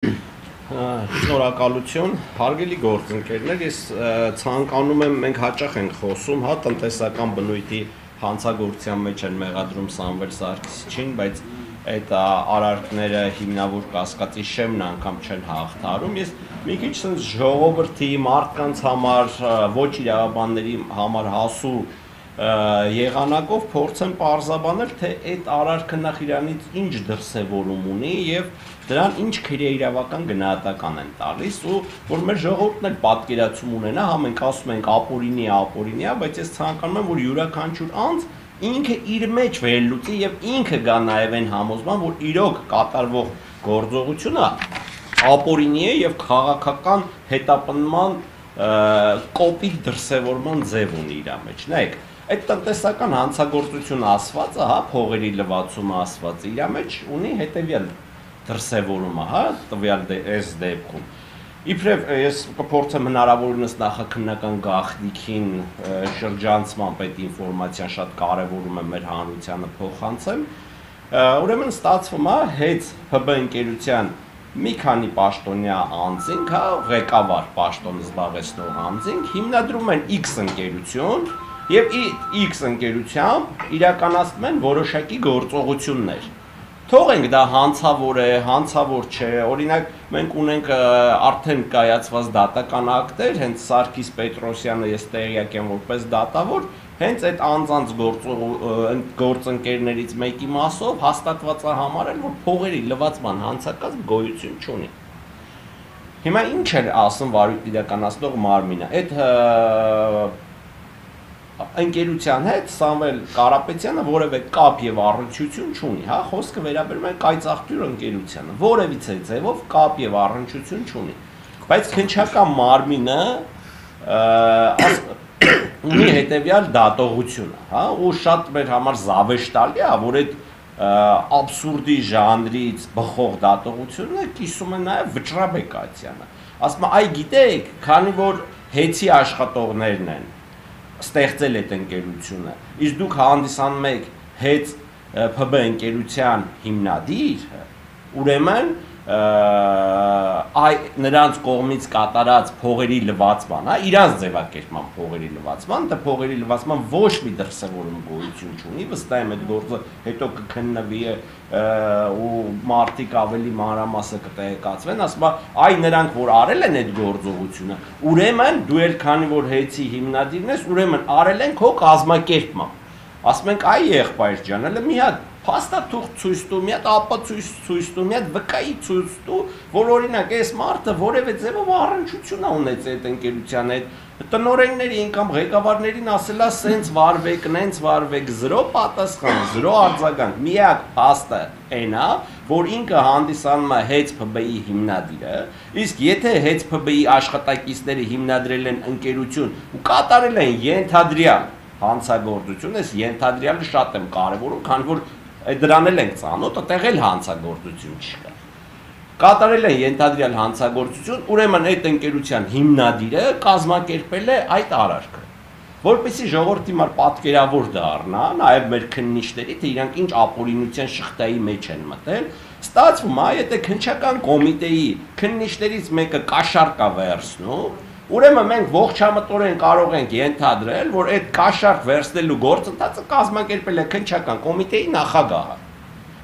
Շնորհակալություն, հարգելի գործընկերներ, ես ցանկանում եմ, մենք հաճախ ենք խոսում, հա, տնտեսական բնույթի հանցագործության մեջ են մեղադրում Սամվել Սարգսյանին, բայց այդ արարքները հիմնավոր կասկածի շեմն անգամ չեն հաղթահարում։ Ես մի քիչ sense ժողովրդի մարդկանց համար, ոչ իրավաբանների համար հասու եղանակով փորձեմ պարզաբանել, թե այդ արարքը նախ իրանից ինչ դրսևորում ունի եւ դրան ինչ քրեիրավական գնահատական են տալիս ու որ մեր ժողովուրդն էլ պատկերացում ունենա, հա մենք ասում ենք ապօրինի, բայց ես ցանկանում եմ որ յուրաքանչյուր անձ ինքը իր մեջ վերլուծի եւ ինքը գա նաեւ այն համոզման, որ իրոք կատարվող գործողությունը ապօրինի է եւ քաղաքական հետապնդման կոպիտ դրսևորման ձև ունի իր մեջ։ Նայեք, այդ տնտեսական հանցագործությունը ասվածը, հա, փողերի լվացումը ասվածը իր մեջ ունի հետեւյալ դրսևորումը, հա, տվյալ այս դեպքում։ Իբրև ես կփորձեմ հնարավորինս նախաքննական գաղտնիքին շրջանցմամբ այդ ինֆորմացիան շատ կարևորում եմ մեր հանրությանը փոխանցեմ։ Ուրեմն ստացվում է հեծ ՀԲ ընկերության մի քանի պաշտոնյա անձինք, հա, ղեկավար պաշտոն զբաղեցնող անձինք հիմնադրում են X ընկերություն եւ X ընկերությամբ իրականացնում են որոշակի գործողություններ։ Թողենք դա հանցավոր է, հանցավոր չէ, օրինակ մենք ունենք արդեն կայացված դատական ակտեր, հենց Սարգիս Պետրոսյանը ես տեղյակ եմ որպես դատավոր, հենց այդ անձանց գործընկերներից մեկի մասով հաստատված է համարել, որ փողերի լվացման հանցակազմ գոյություն չունի։ Հիմա ինչ էր ասում վարույթ իրականացնող մարմինը, այդ ընկերության հետ Սամվել Կարապետյանը որևէ կապ եւ առնչություն չունի, հա, խոսքը վերաբերում է կայծաղբյուր ընկերությանը, որևիցե ձևով կապ եւ առնչություն չունի, բայց քննչական մարմինը ունի հետեւյալ դատողությունը, հա, ու շատ մեր համար զավեշտալի է, որ այդ աբսուրդի ժանրից բխող դատողությունը կիսում է նաեւ Վճռաբեկացյանը, ասում է, այ գիտեք, քանի որ հեծի աշխատողներն են ստեղծել այդ ընկերությունը, իսկ դուք հանդիսանում եք հեծ ՓԲ ընկերության հիմնադիր, ուրեմն նրանց կողմից կատարած փողերի լվացման, հա, իրանց ձևակերպման փողերի լվացման, դա փողերի լվացման ոչ մի դրսևորում գոյություն չունի, վստահ եմ այդ գործը հետո կքննվի ու մարդիկ ավելի մանրամասը կտեղեկացվեն, ասում է, այ նրանք որ արել են այդ գործողությունը, ուրեմն դու էլ քանի որ հեծի հիմնադիրն ես, ուրեմն արել են քո կազմակերպմամբ։ Ասում ենք, այ եղբայր ջան, հələ մի հատ փաստաթուղթ ցույց տու, մի հատ ապացույց ցույց տու, մի հատ վկայի ցույց տու, որ օրինակ այս մարդը որևէ ձևով առնչություն է ունեցել այդ ընկերության հետ, տնօրեններին կամ ղեկավարներին ասելա սենց վարվեք, նենց վարվեք, 0 պատասխան, 0 արձագանք, միակ փաստը այն է, որ ինքը հանդիսանում է հեծ ՓԲ-ի հիմնադիրը, իսկ եթե հեծ ՓԲ-ի աշխատակիցները հիմնադրել են ընկերություն ու կատարել են ենթադրյալ հանցագործություն, ես ենթադրյալը շատ եմ կարևորում, քանի որ դրան էլ ենք ծանոթ, այդտեղ էլ հանցագործություն չկա։ Կատարել են ենթադրյալ հանցագործություն, ուրեմն այդ ընկերության հիմնադիրը կազմակերպել է այդ արարքը, որպեսզի ժողովրդի համար պատկերավոր դառնա, նաև մեր քննիչների, թե իրանք ինչ ապօրինության շղթայի մեջ են մտել, ստացվում է, եթե քննչական կոմիտեի քննիչներից մեկը կաշառք է վերցնում, ուրեմն մենք ողջամտորեն կարող ենք ենթադրել, որ այդ կաշառք վերցնելու գործընթացը կազմակերպել է քննչական կոմիտեի նախագահը։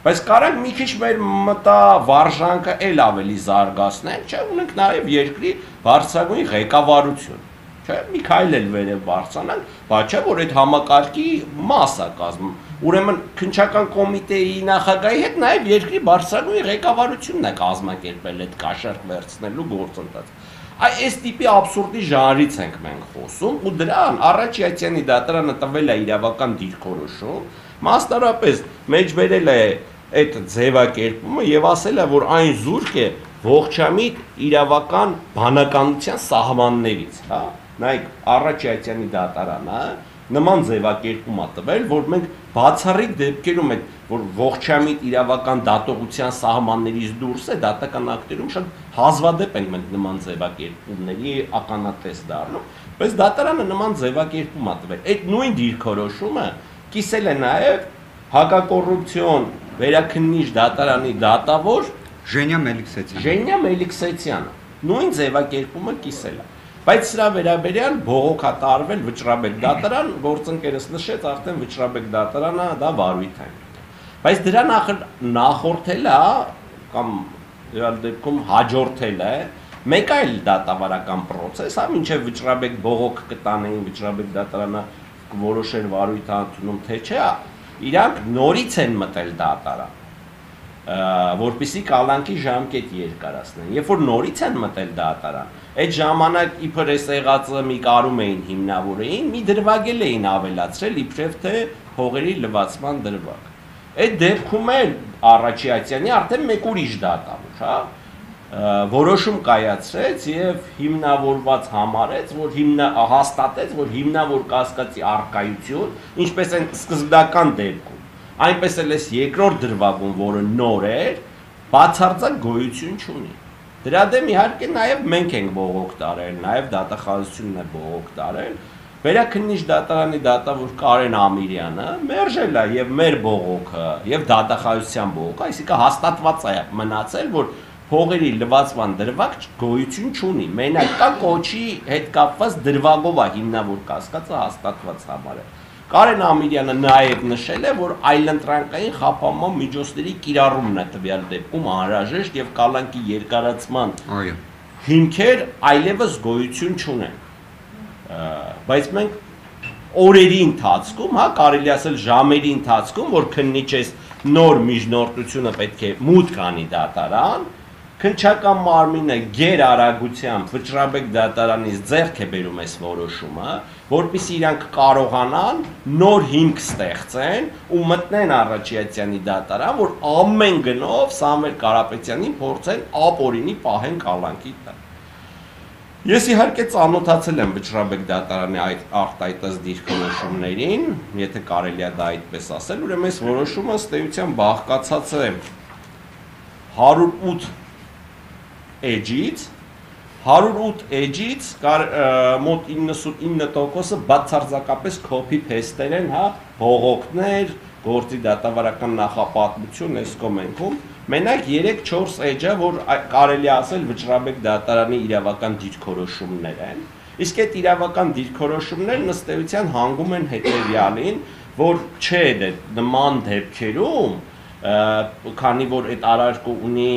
Բայց կարանք մի քիչ մեր մտավարժանքը էլ ավելի զարգացնենք, չէ, ունենք նաև երկրի բարձրագույն ղեկավարություն, չէ, մի քայլ էլ վերև բարձրանանք, բայց չէ, որ այդ համակարգի մաս է կազմում։ Ուրեմն քննչական կոմիտեի նախագահի հետ նաև երկրի բարձրագույն ղեկավարությունն է կազմակերպել այդ կաշառք վերցնելու գործընթացը։ Այս տիպի աբսուրդի ժանրից ենք մենք խոսում ու դրան Առաքելյանի դատարանը տվել է իրավական դիրքորոշում, մասնարարպես մեջբերել է այդ ձևակերպումը եւ ասել է, որ այն զուրկ է ողջամիտ իրավական բանականության սահմաններից, հա։ Նայեք, Առաքելյանի դատարանը նման ձևակերպում է տվել, որ մենք բացառիկ դեպքերում այդ որ ողջամիտ իրավական դատողության սահմաններից դուրս է դատական ակտերում շատ հազվադեպ ենք մենք նման ձևակերպումների ականատես դառնում, բայց դատարանը նման ձևակերպում է տվել։ Այդ նույն դիրքորոշումը կիսել է նաև հակակոռուպցիոն վերաքննիչ դատարանի դատավոր Ժենյա Մելիքսեցյանը։ Ժենյա Մելիքսեցյանը նույն ձևակերպումը կիսել է։ Բայց սրա վերաբերյալ բողոք է տարվել Վճռաբեկ դատարան, գործընկերս նշեց արդեն Վճռաբեկ դատարանը դա վարույթ է։ Բայց դրան նախորդել է կամ իրար դեպքում հաջորդել է մեկ այլ դատավարական process, հա, մինչև Վճռաբեկ բողոք կտանեին, Վճռաբեկ դատարանը որոշեր վարույթ ընդունում թե չէ, իրանք նորից են մտել դատարան, որպեսզի կալանքի ժամկետ երկարացնեն։ Երբ որ նորից են մտել դատարան, այդ ժամանակ իբր այս եղածը մի կարում էին հիմնավորեին, մի դրվագել էին ավելացրել իբրև թե փողերի լվացման դրվագ։ Այդ դեպքում էլ Առաջիացյանի արդեն մեկ ուրիշ դատավոր, հա, որոշում կայացրեց եւ հիմնավորված համարեց, որ հաստատեց, որ հիմնավոր կասկածի առկայություն, ինչպես են սկզբնական դեպքում, այնպես էլ էս երկրորդ դրվագում, որը նոր էր, բացարձակ գոյություն չունի։ Դրա դեմ իհարկե նաեւ մենք ենք բողոք տարել, նաեւ դատախազությունն է բողոք տարել։ Վերաքննիչ դատարանի դատավոր Կարեն Ամիրյանը մերժել է եւ մեր բողոքը եւ դատախազության բողոքը, այսինքն հաստատված է մնացել, որ փողերի լվացման դրվագ գոյություն չունի։ Մենակ կա կոչի հետ կապված դրվագով է հիմնավոր կասկածը հաստատված համարը։ Կարեն Ամիրյանը նաև նշել է, որ այլընտրանքային խափանման միջոցների կիրառումն է տվյալ դեպքում անհրաժեշտ եւ կալանքի երկարացման հիմքեր այլևս գոյություն չունեն։ Բայց մենք օրերի ընթացքում, հա, կարելի ասել ժամերի ընթացքում, որ քննիչես նոր միջնորդությունը պետք է մուտք անի դատարան, քննչական մարմինը գեր արագությամբ Վճռաբեկ դատարանից ձեռք է բերում այս որոշումը, որպեսզի իրանք կարողանան նոր հիմք ստեղծեն ու մտնեն Առաջիացյանի դատարան, որ ամեն գնով Սամվել Կարապետյանին փորձեն ապօրինի պահեն կալանքի տակ։ Ես իհարկե ծանոթացել եմ Վճռաբեկ դատարանի այդ արտահայտած դիրքորոշումներին, եթե կարելի է դա այդպես ասել, ուրեմն այս որոշումը ըստ էության բաղկացած է 108 էջից, 108 էջից մոտ 99%-ը բացարձակապես copy-paste են, հա, բողոքներ, գործի դատավարական նախապատմություն այս կոմենքում, մենակ 3-4 էջը, որ կարելի ասել Վճռաբեկ դատարանի իրավական դիրքորոշումներ են, իսկ այդ իրավական դիրքորոշումներն ըստ էության հանգում են հետևյալին, որ չէ նման դեպքերում, քանի որ այդ արարքը ունի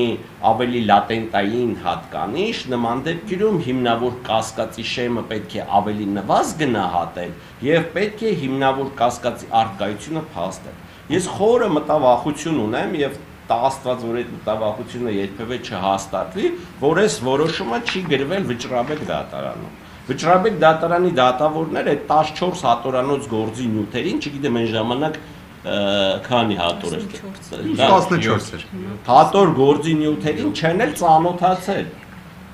ավելի լատենտային հատկանիշ, նման դեպքերում հիմնավոր կասկածի շեմը պետք է ավելի նվազ գնահատել եւ պետք է հիմնավոր կասկածի առկայությունը փաստել։ Ես խորը մտավախություն ունեմ եւ տա Աստված, որ այդ մտավախությունը երբևէ չհաստատվի, որ այս որոշումը չի գրվել Վճռաբեկ դատարանում։ Վճռաբեկ դատարանի դատավորները այդ 14 հատորանոց գործի նյութերին, չգիտեմ այն ժամանակ քանի հատոր էր։ 14 էր։ Հատոր գործի նյութերին չեն էլ ծանոթացել։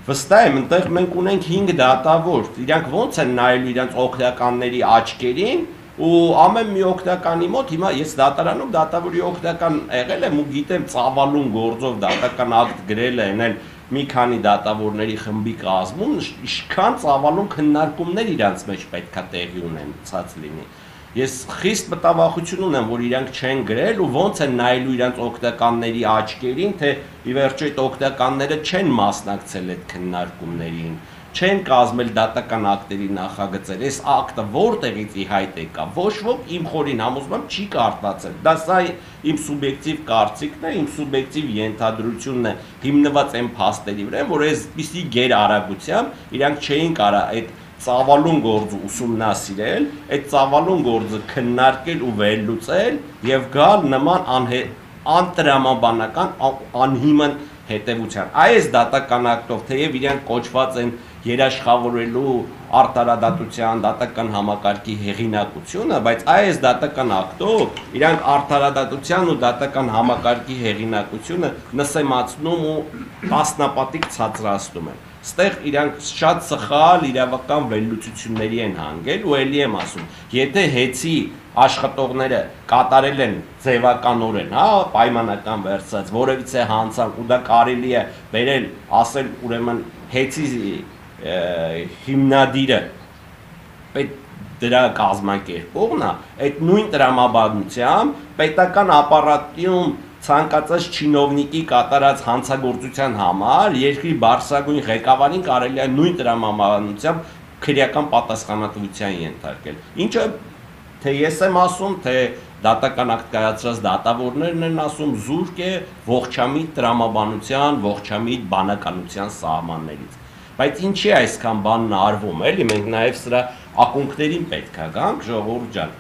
Վստահ եմ, այնտեղ մենք ունենք 5 դատավոր, իրանք ոնց են նայելու իրանք օգնականների աչքերին ու ամեն մի օգնականի մոտ հիմա ես դատարանում դատավորի օգնական եղել եմ ու գիտեմ ծավալուն գործով դատական ակտ գրել են էլ մի քանի դատավորների խմբի կազմում, ինչքան ծավալուն քննարկումներ իրանց մեջ պետքա տեղի ունենացած լինի։ Ես խիստ մտավախություն ունեմ, որ իրանք չեն գրել ու ոնց են նայելու իրանք օգնականների աչքերին, թե ի վերջո այդ օգնականները չեն մասնակցել այդ քննարկումներին, չեն կազմել դատական ակտերի նախագծեր, այս ակտը որտեղից ի հայտ եկա, ոչ ոք իմ խորին համոզմամբ չի կարտացել, դա սա իմ սուբյեկտիվ կարծիքն է, իմ սուբյեկտիվ ենթադրությունն է, հիմնված այն փաստերի վրա, որ այսպիսի գերարագությամբ իրանք չէին կարող այդ ծավալուն գործը ուսումնասիրել, այդ ծավալուն գործը քննարկել ու վերլուծել եւ գալ նման անտրամաբանական անհիմն հետևության։ Այս դատական ակտով թեև իրանք կոչված են երաշխավորելու արտարադատության դատական համակարգի հեղինակությունը, բայց այս դատական ակտով իրանք արտարադատության ու դատական համակարգի հեղինակությունը նսեմացնում ու տասնապատիկ ցածրացնում են։ Ստեղ իրանք շատ սխալ իրավական վերլուծությունների են հանգել ու ելի եմ ասում, եթե հեծի աշխատողները կատարել են ձևականորեն, հա, պայմանական վերցած, որևիցե հանցանք ու դա կարելի է վերել, ասել ուրեմն հեծի հիմնադիրը դրա կազմակերպողն է, այդ նույն տրամաբանությամբ պետական ապարատում ցանկացած չինովնիկի կատարած հանցագործության համար երկրի բարձրագույն ղեկավարին կարելի է նույն տրամաբանությամբ քրեական պատասխանատվության ենթարկել։ Ինչը թե ես եմ ասում, թե դատական ակտ կայացրած դատավորներն են ասում, զուրկ է ողջամիտ տրամաբանության, ողջամիտ բանականության սահմաններից։ Բայց ինչի է այսքան բանն արվում, էլի մենք նաև սրա ակունքներին պետք է գանք, ժողովուրդ ջան։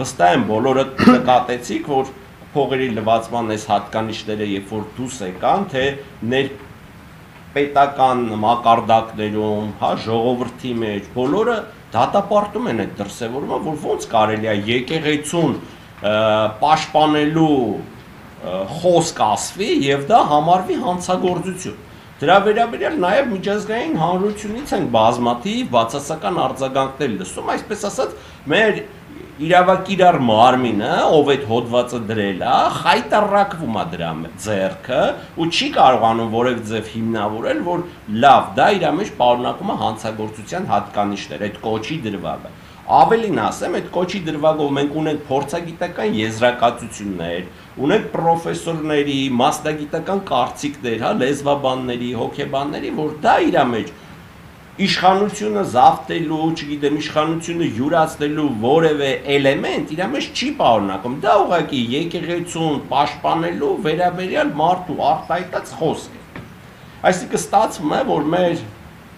Վստահ եմ բոլորը նկատեցիք, որ փողերի լվացման այս հատկանիշները երբ որ դուրս եկան, թե պետական մակարդակներում, հա, ժողովրդի մեջ բոլորը դատապարտում են այդ դրսևորումը, որ ոնց կարելի է եկեղեցուն պաշտպանելու խոսք ասվի եւ դա համարվի հանցագործություն։ Դրա վերաբերյալ նաև միջազգային հանրությունից են բազմաթիվ բացասական արձագանքներ լսում, այսպես ասած, մեր իրավակիրառ մարմինը, ով այդ հոդվածը դրել է, խայտառակվում է դրա ձեռքը ու չի կարողանում որևէ ձև հիմնավորել, որ լավ, դա իր մեջ պարունակում է հանցագործության հատկանիշներ, այդ կոչի դրվագը։ Ավելին ասեմ, այդ կոչի դրվագով մենք ունենք փորձագիտական եզրակացություններ, ունենք պրոֆեսորների, մասնագիտական կարծիքներ, հա, լեզվաբանների, հոգեբանների, որ դա իր մեջ իշխանությունը զավթելու, չգիտեմ, իշխանությունը յուրացնելու որևէ էլեմենտ իր մեջ չի պարունակում։ Դա ուղղակի եկեղեցուն պաշտպանելու վերաբերյալ մարդու արտահայտած խոսք է։ Այսինքն ստացվում է, որ մեր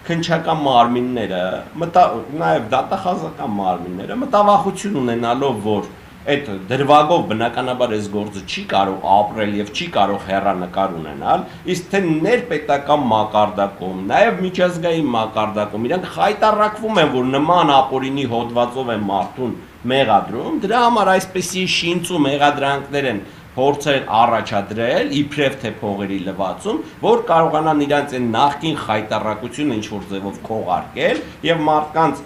քննչական մարմինները, նաև դատախազական մարմինները մտավախություն ունենալով, որ այդ դրվագով բնականաբար այս գործը չի կարող ապրել եւ չի կարող հեռանկար ունենալ, իսկ թե ներպետական մակարդակում, նաեւ միջազգային մակարդակում իրանք խայտառակվում են, որ նման ապօրինի հոդվածով են մարդուն մեղադրում, դրա համար այսպեսի շինց ու մեղադրանքներ են փորձել առաջադրել իբրև թե փողերի լվացում, որ կարողանան իրանց այն նախկին խայտառակությունը ինչ որ ձևով քողարկել եւ մարդկանց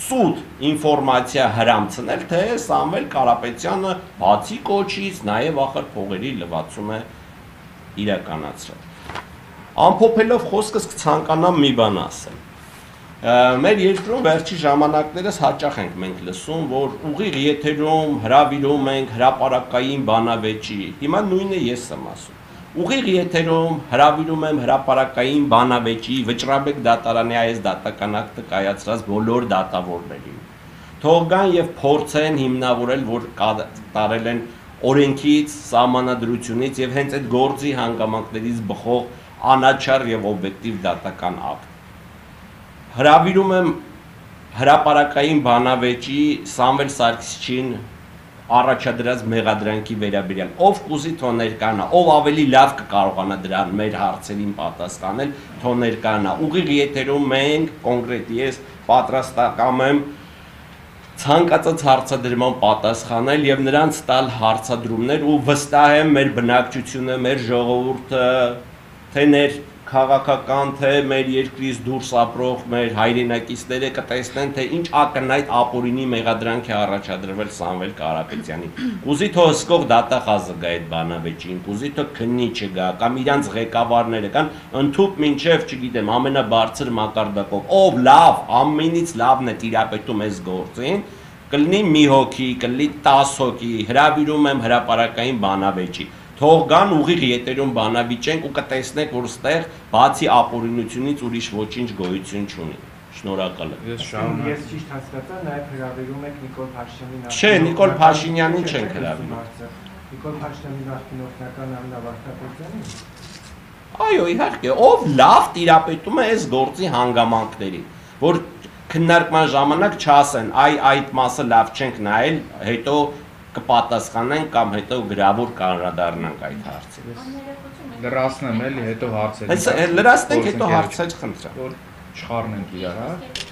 սուտ ինֆորմացիա հրամցնել, թե Սամվել Կարապետյանը բացի կոչից նաև ախր փողերի լվացում է իրականացրել։ Ամփոփելով խոսքս կցանկանամ մի բան ասել։ Մեր երկրում վերջի ժամանակներս հաճախ ենք մենք լսում, որ ուղիղ եթերում հրավիրում ենք հրապարակային բանավեճի, հիմա նույնը ես եմ ասում։ Ուղիղ եթերում հրավիրում եմ հրապարակային բանավեճի Վճռաբեկ դատարանի այս դատական ակտը կայացրած բոլոր դատավորներին։ Թող գան եւ փորձեն հիմնավորել, որ կատարել են օրենքից, սահմանադրությունից եւ հենց այդ գործի հանգամանքներից բխող անաչառ եւ օբյեկտիվ դատական ակտ։ Հրավիրում եմ հրապարակային բանավեճի Սամվել Սարգսիչին առաջադրած մեղադրանքի վերաբերյալ, ով կուզի թող ներկանա, ով ավելի լավ կկարողանա դրան մեր հարցերին պատասխանել, թող ներկանա։ Ուղիղ եթերում մենք կոնկրետ ես պատրաստակամ եմ ցանկացած հարցադրման պատասխանել եւ նրանց տալ հարցադրումներ ու վստահ եմ մեր բնակչությունը, մեր ժողովուրդը, թե ներ քաղաքական, թե մեր երկրից դուրս ապրող մեր հայրենակիցները կտեսնեն, թե ինչ ակնհայտ ապօրինի մեղադրանք է առաջադրվել Սամվել Կարապետյանին։ Կուզի թող հսկող դատախազը գա այդ բանավեճին, կուզի թող քննիչը գա, կամ իրանց ղեկավարները կան, ընդհուպ մինչև, չգիտեմ, ամենաբարձր մակարդակով, ով լավ, ամենից լավն է տիրապետում այս գործին, կլինի մի հոգի, կլինի 10 հոգի, հրավիրում եմ հրապարակային բանավեճի։ Թող գան ուղիղ եթերում բանավիճենք ու կտեսնեք, որ ստեղ բացի ապօրինությունից ուրիշ ոչինչ գոյություն չունի։ Շնորհակալ եմ։ Ես ճիշտ հասկացա, նաև հրավիրում եք Նիկոլ Փաշինյանին։ Չէ, Նիկոլ Փաշինյանին չենք հրավիրում։ Նիկոլ Փաշինյանի նախկին օգնական Աննա Վարդապետյանին։ Այո, իհարկե, ով լավ տիրապետում է այս գործի հանգամանքներին, որ քննարկման ժամանակ չասեն, այդ մասը լավ չենք նայել, հետո կպատասխանենք կամ հետո գրավոր կանրադառնանք այդ հարցին։ Լրացնեմ էլի, հետո հարցեր։ Լրացնենք, հետո հարցեր խնդրեմ։ Որ չխառնենք իրար, հա։